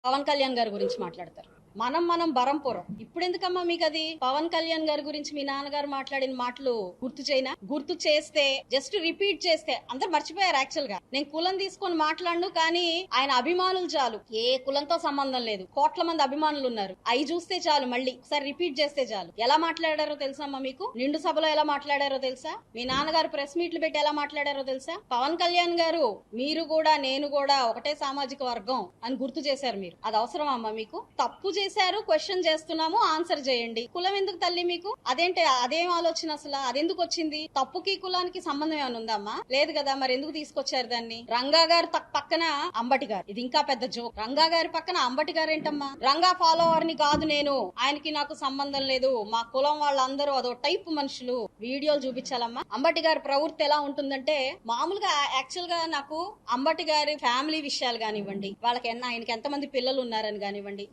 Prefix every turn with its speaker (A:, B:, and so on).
A: పవన్ కళ్యాణ్ గారి గురించి మాట్లాడతారు. మనం బరంపురం. ఇప్పుడు ఎందుకమ్మా మీకు అది? పవన్ కళ్యాణ్ గారి గురించి మీ నాన్నగారు మాట్లాడిన మాటలు గుర్తు చేస్తే జస్ట్ రిపీట్ చేస్తే అందరు మర్చిపోయారు. యాక్చువల్ గా నేను కులం తీసుకొని మాట్లాడను, కానీ ఆయన అభిమానులు చాలు. ఏ కులంతో సంబంధం లేదు, కోట్ల మంది అభిమానులు ఉన్నారు. అవి చూస్తే చాలు, మళ్ళీ ఒకసారి రిపీట్ చేస్తే చాలు. ఎలా మాట్లాడారో తెలుసమ్మా మీకు? నిండు సభలో ఎలా మాట్లాడారో తెలుసా? మీ నాన్నగారు ప్రెస్ మీట్లు పెట్టి ఎలా మాట్లాడారో తెలుసా? పవన్ కళ్యాణ్ గారు మీరు కూడా నేను కూడా ఒకటే సామాజిక వర్గం అని గుర్తు చేశారు. మీరు అది అవసరం అమ్మా మీకు? తప్పు చేశారు, క్వశ్చన్ చేస్తున్నాము, ఆన్సర్ చేయండి. కులం ఎందుకు తల్లి మీకు? అదేం ఆలోచన అసలు? అదెందుకు వచ్చింది? తప్పుకి కులానికి సంబంధం ఏమైనా ఉందమ్మా? లేదు కదా, మరి ఎందుకు తీసుకొచ్చారు దాన్ని? రంగా గారు పక్కన అంబటి గారు, ఇది ఇంకా పెద్ద జోక్. రంగా గారి పక్కన అంబటి గారు ఏంటమ్మా? రంగా ఫాలోవర్ ని కాదు నేను, ఆయనకి నాకు సంబంధం లేదు, మా కులం వాళ్ళందరూ అదో టైప్ మనుషులు. వీడియోలు చూపించాలమ్మా. అంబటి గారి ప్రవృత్తి ఎలా ఉంటుందంటే, మామూలుగా యాక్చువల్ గా నాకు అంబటి గారి ఫ్యామిలీ విషయాలు కానివ్వండి, ఆయనకి ఎంతమంది పిల్లలు ఉన్నారని కానివ్వండి,